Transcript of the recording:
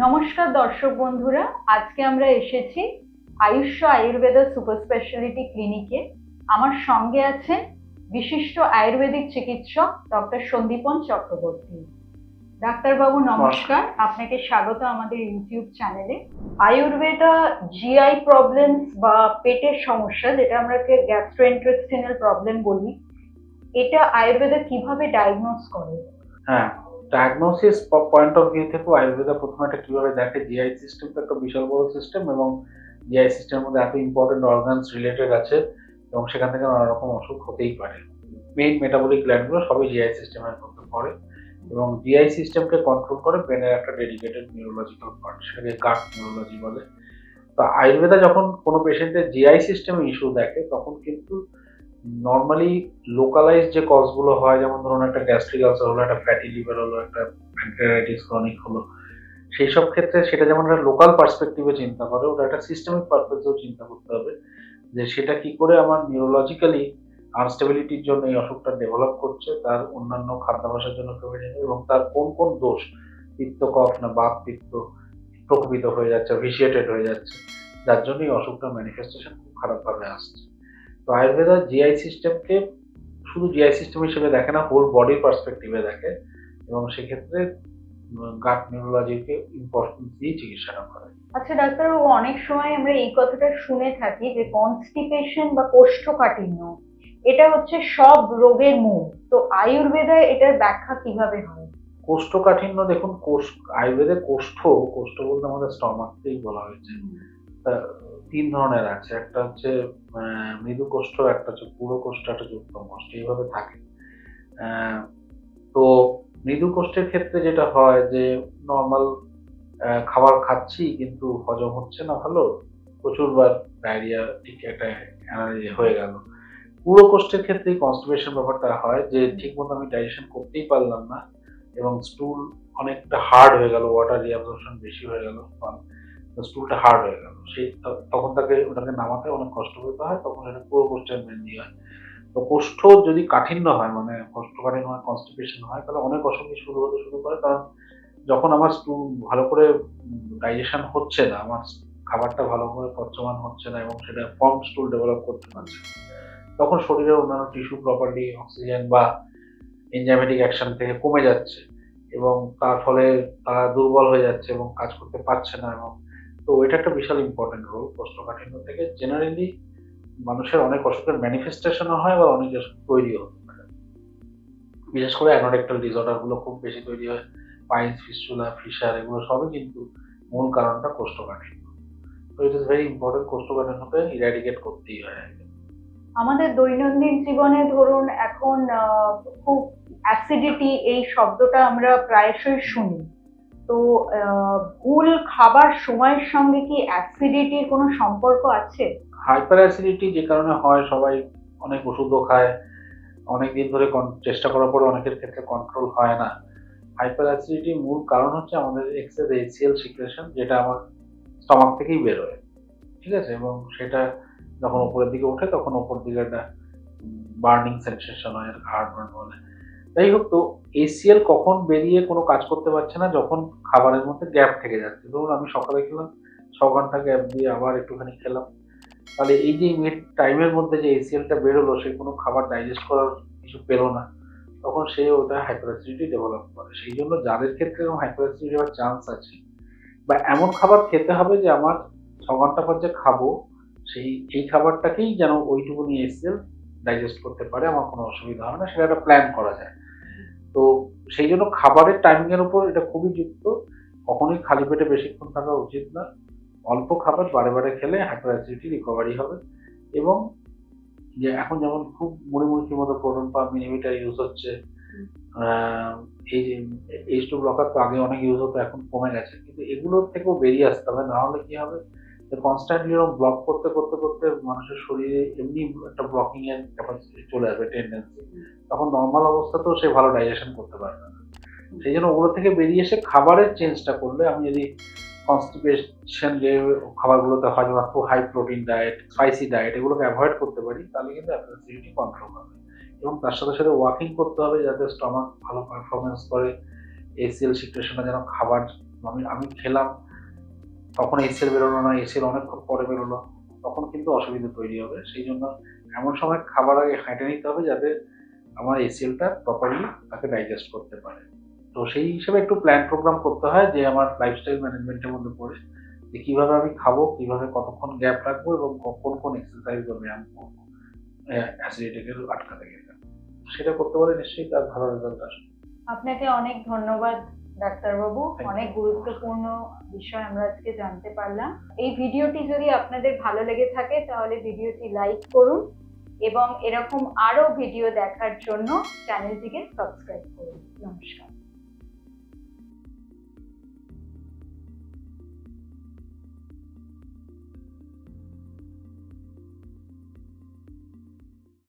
নমস্কার দর্শক বন্ধুরা, আজকে আমরা এসেছি আয়ুষ্য আয়ুর্বেদা সুপার স্পেশালিটি ক্লিনিকে। আমার সঙ্গে আছেন বিশিষ্ট আয়ুর্বেদিক চিকিৎসক ডক্টর সন্দীপন চক্রবর্তী। ডাক্তারবাবু নমস্কার, আপনাকে স্বাগত আমাদের ইউটিউব চ্যানেলে। আয়ুর্বেদা জিআই প্রবলেমস বা পেটের সমস্যা, যেটা আমরা গ্যাস্ট্রোইন্টেস্টিনাল প্রবলেম বলি, এটা আয়ুর্বেদা কিভাবে ডায়াগনোজ করে? হ্যাঁ, ডায়াগনোসিস পয়েন্ট অফ ভিউ থেকে আয়ুর্বেদা প্রথমে এটা কিভাবে দেখে, জিআই সিস্টেম তো একটা বিশাল বড় সিস্টেম এবং জিআই সিস্টেমের মধ্যে এত ইম্পর্টেন্ট অর্গানস রিলেটেড আছে এবং সেখান থেকে নানা রকম অসুখ হতেই পারে। মেইন মেটাবলিক গ্ল্যান্ডগুলো সবই জিআই সিস্টেমের মধ্যে পড়ে এবং জিআই সিস্টেমকে কন্ট্রোল করে ব্রেনের একটা ডেডিকেটেড নিউরোলজিক্যাল পার্ট, সেটাকে গাট নিউরোলজি বলে। তো আয়ুর্বেদা যখন কোনো পেশেন্টের জিআই সিস্টেমে ইস্যু দেখে তখন কিন্তু নর্মালি লোকালাইজ যে কজগুলো হয়, যেমন ধরুন একটা গ্যাস্ট্রিক আলসার হলো, একটা ফ্যাটি লিভার হলো, একটা প্যানক্রিয়াটাইটিস ক্রনিক হলো, সেই সব ক্ষেত্রে সেটা যেমন একটা লোকাল পার্সপেক্টিভে চিন্তা করে, ওটা একটা সিস্টেমিক পারপাসেও চিন্তা করতে হবে যে সেটা কি করে আমার নিউরোলজিক্যালি আনস্টেবিলিটির জন্য এই অসুখটা ডেভেলপ করছে, তার অন্যান্য খাদ্যাভ্যাসের জন্য প্রিভেন্ট এবং তার কোন কোন দোষ, পিত্ত কফ না বাত পিত্ত প্রকোপিত হয়ে যাচ্ছে, ভিসিয়েটেড হয়ে যাচ্ছে, যার জন্য এই অসুখটার ম্যানিফেস্টেশন খুব খারাপভাবে আসছে। তো আয়ুর্বেদা জিআই সিস্টেমকে শুধু জিআই সিস্টেম হিসেবে দেখে না, হোল বডির পার্সপেক্টিভে দেখে এবং সেক্ষেত্রে গাট নিউরোলজিকে ইম্পর্টেন্স দিয়ে চিকিৎসাটা করে। আচ্ছা ডাক্তারবাবু, অনেক সময় আমরা এই কথাটা শুনে থাকি যে কনস্টিপেশন বা কোষ্ঠকাঠিন্য এটা হচ্ছে সব রোগের মূল। তো আয়ুর্বেদায় এটার ব্যাখ্যা কিভাবে হয়? কোষ্ঠকাঠিন্য দেখুন, আয়ুর্বেদে কোষ্ঠ কোষ্ঠ বলতে আমাদের স্টমাককেই বলা হয়েছে। তা তিন ধরনের আছে, একটা হচ্ছে মৃদু কোষ্ঠ, একটা হচ্ছে পুরো কোষ্ঠ, একটা হচ্ছে উত্তম কোষ্ঠ, এইভাবে থাকে। আহ, তো মৃদু কোষ্ঠের ক্ষেত্রে যেটা হয় যে নর্মাল খাবার খাচ্ছি কিন্তু হজম হচ্ছে না ভালো, প্রচুরবার ডায়রিয়া ঠিক একটা হয়ে গেল। পুরো কোষ্ঠের ক্ষেত্রে কনস্টিপেশন ব্যাপারটা হয় যে ঠিকমতো আমি ডাইজেশন করতেই পারলাম না এবং স্টুল অনেকটা হার্ড হয়ে গেল, ওয়াটার রিঅ্যাবজর্পশন বেশি হয়ে গেল, স্টুলটা হার্ড হয়ে গেল, সেই তখন ওটাকে নামাতে অনেক কষ্ট করতে হয়, তখন এটা পুরো কোষ্ঠের মেনলি হয়। তো কোষ্ঠ যদি কাঠিন্য হয়, মানে কোষ্ঠকাঠিন্য হয়, কনস্টিপেশন হয়, তাহলে অনেক অসুখই শুরু হতে শুরু করে। কারণ যখন আমার স্টুল ভালো করে ডাইজেশন হচ্ছে না, আমার খাবারটা ভালো করে পচ্যমান হচ্ছে না এবং সেটা ফর্ম স্টুল ডেভেলপ করতে পারছে না, তখন শরীরের অন্যান্য টিস্যু প্রপার্টি অক্সিজেন বা এনজাইমেটিক অ্যাকশন থেকে কমে যাচ্ছে এবং তার ফলে তারা দুর্বল হয়ে যাচ্ছে এবং কাজ করতে পারছে না। এবং তো এটা একটা বিশাল ইম্পর্টেন্ট রোল। কোষ্ঠকাঠিন্য থেকে জেনারেলি মানুষের অনেক অসুখের ম্যানিফেস্টেশনও হয় বা অনেক অসুখ তৈরিও হতে পারে। বিশেষ করে অ্যানোরেক্টাল ডিসঅর্ডার গুলো খুব বেশি তৈরি হয়, পাইলস, ফিস্টুলা, ফিশার, এগুলো সবই কিন্তু মূল কারণটা কোষ্ঠকাঠিন্য। তো ইট ইজ ভেরি ইম্পর্টেন্ট, কোষ্ঠকাঠিন্যকে ইরাডিকেট করতেই হয় আগে। আমাদের দৈনন্দিন জীবনে ধরুন এখন খুব অ্যাসিডিটি এই শব্দটা আমরা প্রায়শই শুনি। তো ভুল খাবার সময়ের সঙ্গে কি অ্যাসিডিটির কোনো সম্পর্ক আছে? হাইপার অ্যাসিডিটি যে কারণে হয়, সবাই অনেক ওষুধও খায়, অনেকদিন ধরে চেষ্টা করার পরে অনেকের ক্ষেত্রে কন্ট্রোল হয় না। হাইপার অ্যাসিডিটির মূল কারণ হচ্ছে আমাদের এক্সেস এইচসিএল সিক্রেশন, যেটা আমার স্টমাক থেকেই বেরোয়, ঠিক আছে, এবং সেটা যখন উপরের দিকে ওঠে তখন উপর দিকে একটা বার্নিং সেন্সেশন হয়, হার্ট বার্ন বলে। যাই হোক, তো এইচসিএল কখন বেরিয়ে কোনো কাজ করতে পারছে না, যখন খাবারের মধ্যে গ্যাপ থেকে যাচ্ছে। ধরুন আমি সকালে খেলাম, 6 ঘন্টা গ্যাপ দিয়ে আবার একটুখানি খেলাম, তাহলে এই যে মিড টাইমের মধ্যে যে এসিএলটা বেরোলো, সে কোনো খাবার ডাইজেস্ট করার কিছু পেলো না, তখন সে ওটা হাইপার অ্যাসিডিটি ডেভেলপ করে। সেই জন্য যাদের ক্ষেত্রে এরকম হাইপার অ্যাসিডিটি হওয়ার চান্স আছে, বা এমন খাবার খেতে হবে যে আমার 6 ঘন্টা পর যে খাবো এই খাবারটাকেই যেন ওইটুকুনি এসিএল ডাইজেস্ট করতে পারে, আমার কোনো অসুবিধা হবে না, সেটা একটা প্ল্যান করা যায়। তো সেই জন্য খাবারের টাইমিং এর উপর এটা খুবই যুক্ত। কখনোই খালি পেটে বেশিক্ষণ থাকা উচিত না। অল্প খাবার বারে বারে খেলে হাইপার অ্যাসিডিটি রিকভারি হবে। এবং যে এখন যেমন খুব মুড়িমুড়কির মতো প্রোটন পাম্প ইনহিবিটর ইউজ হচ্ছে, এই যে H2 ব্লকার তো আগে অনেক ইউজ হতো, এখন কমে গেছে, কিন্তু এগুলোর থেকেও বেরিয়ে আসতে হবে, না হলে কি হবে যে কনস্ট্যান্টলি এরকম ব্লক করতে করতে করতে মানুষের শরীরে এমনি একটা ব্লকিং এর ক্যাপাসিটি চলে আসবে, টেন্ডেন্সি, তখন নর্মাল অবস্থাতেও সে ভালো ডাইজেশন করতে পারবে না। সেই জন্য ওগুলো থেকে বেরিয়ে এসে খাবারের চেঞ্জটা করলে, আমি যদি কনস্টিপেশন যে খাবারগুলোতে হয়, যেমন খুব high protein diet, spicy diet, এগুলোকে অ্যাভয়েড করতে পারি, তাহলে কিন্তু অ্যাসিডিটি কন্ট্রোল হবে। এবং তার সাথে সাথে ওয়াকিং করতে হবে যাতে স্টমাক ভালো পারফরমেন্স করে, এসিএল সিক্রেশনে যেন খাবার আমি খেলাম, তখন এসএল বেরোলো না, এসএল অনেকক্ষণ পরে বেরোলো, তখন কিন্তু অসুবিধা তৈরি হবে। সেই জন্য এমন সময় খাবার আগে হেঁটে নিতে হবে যাতে আমার এসএলটা প্রপারলি তাকে ডাইজেস্ট করতে পারে। তো সেই হিসেবে একটু প্ল্যান প্রোগ্রাম করতে হয়, যে আমার লাইফস্টাইল ম্যানেজমেন্টের মধ্যে পড়ে যে কিভাবে আমি খাবো, কিভাবে কতক্ষণ গ্যাপ রাখবো এবং কোন কোন এক্সারসাইজ বা ব্যায়াম করবো অ্যাসিডিটিকে আটকাতে গেলে। সেটা করতে পারলে নিশ্চয়ই তার ভালো রেজাল্ট আসবে। আপনাকে অনেক ধন্যবাদ ডাক্তারবাবু, Thank you. অনেক গুরুত্বপূর্ণ বিষয় আমরা আজকে জানতে পারলাম। এই ভিডিওটি যদি আপনাদের ভালো লেগে থাকে তাহলে ভিডিওটি লাইক করুন এবং এরকম আরো ভিডিও দেখার জন্য চ্যানেলটিকে সাবস্ক্রাইব করুন। নমস্কার।